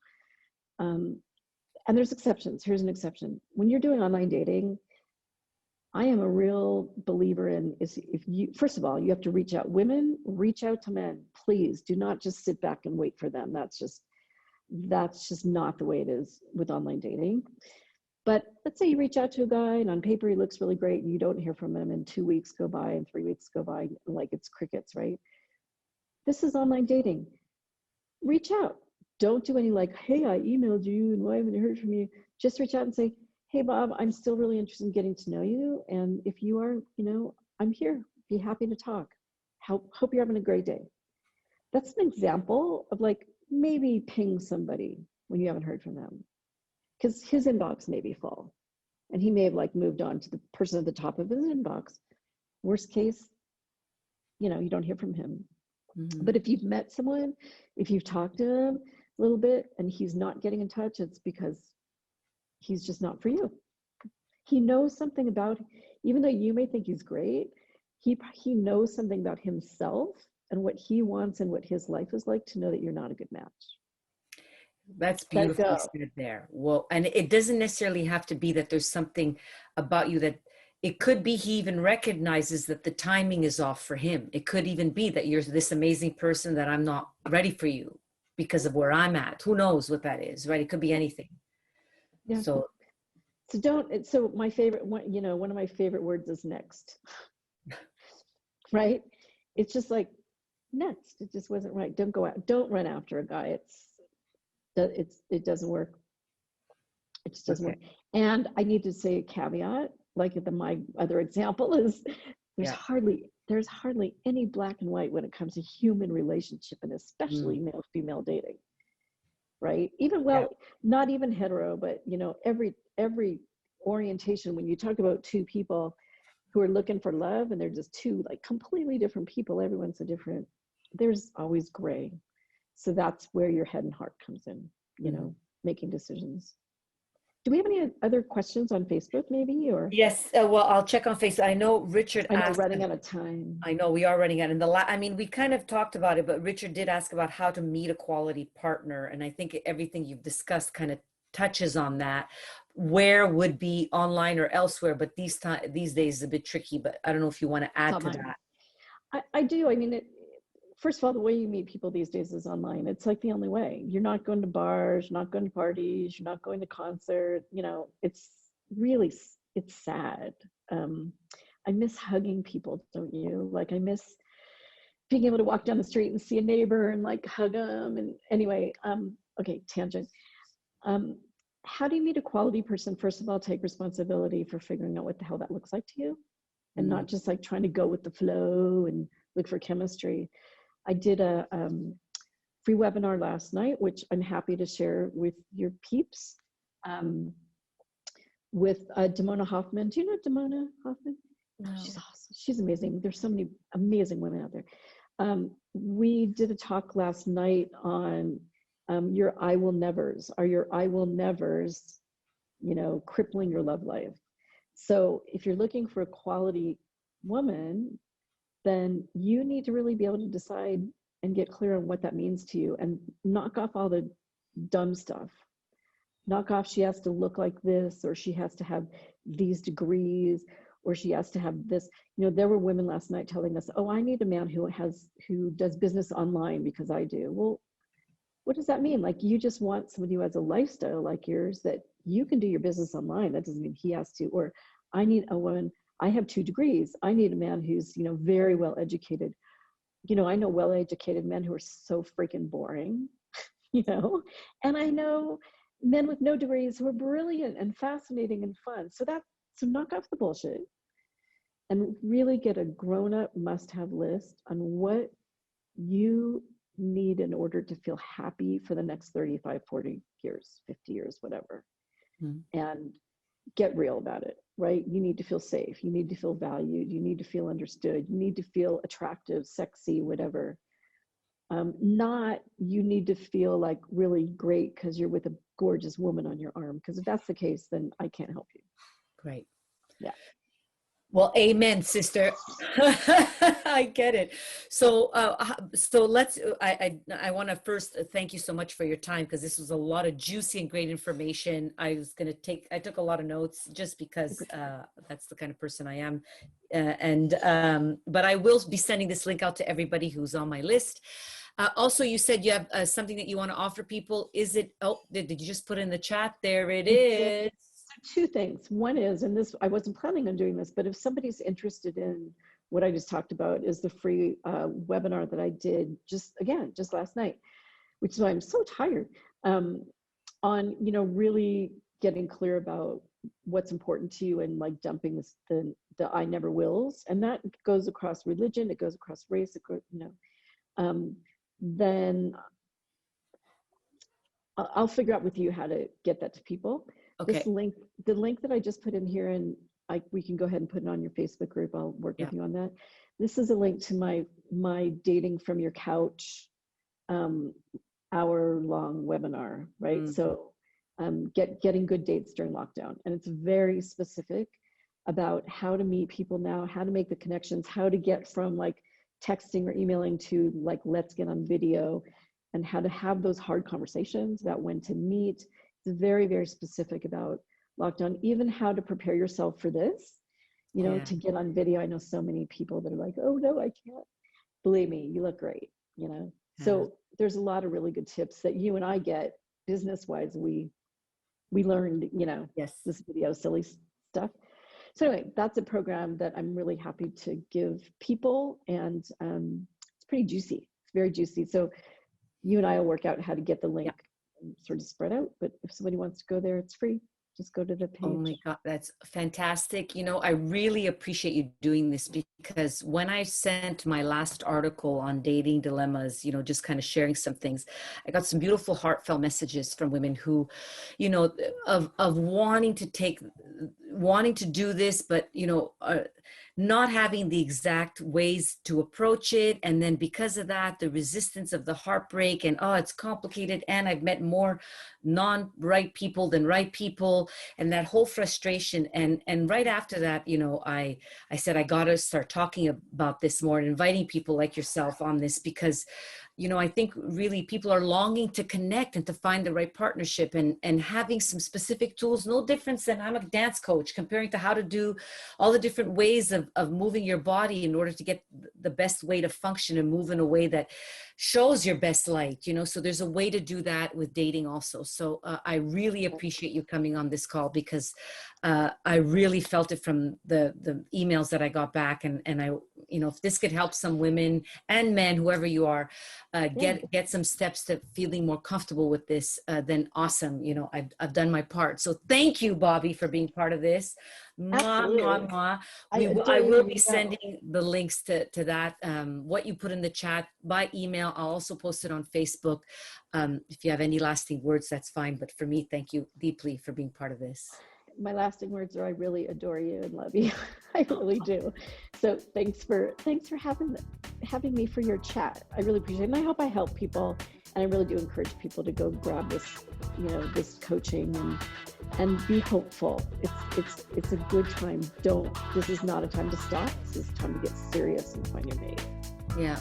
and there's exceptions. Here's an exception. When you're doing online dating, I am a real believer in, is if you, first of all, you have to reach out. Women, reach out to men. Please do not just sit back and wait for them. That's just not the way it is with online dating. But let's say you reach out to a guy and on paper he looks really great and you don't hear from him, and 2 weeks go by and 3 weeks go by, like it's crickets, right? This is online dating. Reach out. Don't do any like, hey, I emailed you and why haven't I heard from you? Just reach out and say, hey, Bob, I'm still really interested in getting to know you. And if you are, I'm here. Be happy to talk. Hope you're having a great day. That's an example of, like, maybe ping somebody when you haven't heard from them, because his inbox may be full and he may have like moved on to the person at the top of his inbox. Worst case, you don't hear from him. Mm-hmm. But if you've met someone, if you've talked to him a little bit and he's not getting in touch, it's because he's just not for you. He knows something about, even though you may think he's great, he knows something about himself and what he wants and what his life is like to know that you're not a good match. That's beautifully said there. Well, and it doesn't necessarily have to be that there's something about you that, it could be he even recognizes that the timing is off for him. It could even be that you're this amazing person that I'm not ready for you because of where I'm at. Who knows what that is, right? It could be anything. Yeah. So my favorite one, one of my favorite words is next. Right? It's just like, next. It just wasn't right. Don't go out. Don't run after a guy. It doesn't work. It just doesn't work. And I need to say a caveat, like my other example is, there's hardly any black and white when it comes to human relationship, and especially male-female dating. Right? Even, not even hetero, but every orientation, when you talk about two people who are looking for love and they're just two like completely different people, everyone's so different, there's always gray. So that's where your head and heart comes in, making decisions. Do we have any other questions on Facebook maybe, or? Yes, well, I'll check on Facebook. I know Richard I know, asked. running out of time. I know we are running out. And I mean, we kind of talked about it, but Richard did ask about how to meet a quality partner. And I think everything you've discussed kind of touches on that. Where would be online or elsewhere, but these days is a bit tricky, but I don't know if you want to It's add to online. that. I do. I mean, first of all, the way you meet people these days is online. It's like the only way. You're not going to bars, you're not going to parties, you're not going to concerts. You know, it's really, it's sad. I miss hugging people, don't you? Like, I miss being able to walk down the street and see a neighbor and like hug them. And anyway, okay, tangent. How do you meet a quality person? First of all, take responsibility for figuring out what the hell that looks like to you, and not just like trying to go with the flow and look for chemistry. I did a free webinar last night, which I'm happy to share with your peeps, with Damona Hoffman. Do you know Damona Hoffman? No. She's awesome. She's amazing. There's so many amazing women out there. We did a talk last night on your I will nevers. Are your I will nevers, you know, crippling your love life? So if you're looking for a quality woman, then you need to really be able to decide and get clear on what that means to you, and knock off all the dumb stuff. Knock off, she has to look like this, or she has to have these degrees, or she has to have this. You know, there were women last night telling us, oh, I need a man who does business online because I do. Well, what does that mean? Like, you just want somebody who has a lifestyle like yours, that you can do your business online. That doesn't mean he has to. Or I need a woman, I have 2 degrees. I need a man who's, you know, very well educated. You know, I know well-educated men who are so freaking boring, you know, and I know men with no degrees who are brilliant and fascinating and fun. So knock off the bullshit and really get a grown-up must-have list on what you need in order to feel happy for the next 35, 40 years, 50 years, whatever. And get real about it, right? You need to feel safe. You need to feel valued. You need to feel understood. You need to feel attractive, sexy, whatever. Not you need to feel like really great because you're with a gorgeous woman on your arm. Because if that's the case, then I can't help you. Great. Yeah. Well, amen, sister. I get it. So, I want to first thank you so much for your time, because this was a lot of juicy and great information. I took a lot of notes just because that's the kind of person I am. But I will be sending this link out to everybody who's on my list. Also, you said you have something that you want to offer people. Is it, did you just put in the chat? There it is. 2 things. One is, and this, I wasn't planning on doing this, but if somebody's interested in what I just talked about, is the free webinar that I did just last night, which is why I'm so tired, on, you know, really getting clear about what's important to you, and like dumping the I never wills. And that goes across religion, it goes across race, you know, then I'll figure out with you how to get that to people. Okay. This link, the link that I just put in here, and we can go ahead and put it on your Facebook group. I'll work with you on that. This is a link to my dating from your couch hour-long webinar, right? So getting good dates during lockdown. And it's very specific about how to meet people now, how to make the connections, how to get from like texting or emailing to like, let's get on video, and how to have those hard conversations about when to meet. It's very, very specific about lockdown, even how to prepare yourself for this, you know, to get on video. I know so many people that are like, oh no, I can't. Believe me, you look great, you know? So there's a lot of really good tips that you and I get business-wise. We learned, you know, this video, silly stuff. So anyway, that's a program that I'm really happy to give people, and it's pretty juicy. It's very juicy. So you and I will work out how to get the link sort of spread out, but if somebody wants to go there, it's free. Just go to the page. Oh my God, that's fantastic. You know, I really appreciate you doing this, because when I sent my last article on dating dilemmas, you know, just kind of sharing some things, I got some beautiful heartfelt messages from women who, you know, of wanting to take wanting to do this, but not having the exact ways to approach it. And then because of that, the resistance of the heartbreak and, oh, it's complicated. And I've met more non-right people than right people, and that whole frustration. And right after that, I said, I got to start talking about this more and inviting people like yourself on this, because I think really people are longing to connect and to find the right partnership, and having some specific tools, no difference than I'm a dance coach, comparing to how to do all the different ways of moving your body in order to get the best way to function and move in a way that shows your best light, so there's a way to do that with dating also. So I really appreciate you coming on this call, because I really felt it from the emails that I got back, and I, if this could help some women and men, whoever you are, get some steps to feeling more comfortable with this, then awesome. I've done my part. So thank you, Bobbi, for being part of this. Mwah, mwah, mwah. I will be sending the links to that, what you put in the chat, by email. I'll also post it on Facebook. If you have any lasting words, that's fine. But for me, thank you deeply for being part of this. My lasting words are, I really adore you and love you. I really do. So thanks for having me for your chat. I really appreciate it. And I hope I help people. And I really do encourage people to go grab this, this coaching and be hopeful. It's a good time. This is not a time to stop. This is a time to get serious and find your mate. Yeah.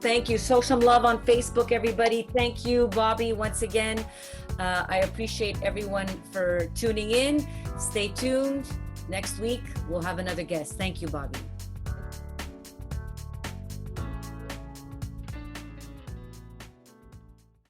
Thank you. Show some love on Facebook, everybody. Thank you, Bobbi, once again. I appreciate everyone for tuning in. Stay tuned. Next week, we'll have another guest. Thank you, Bobbi.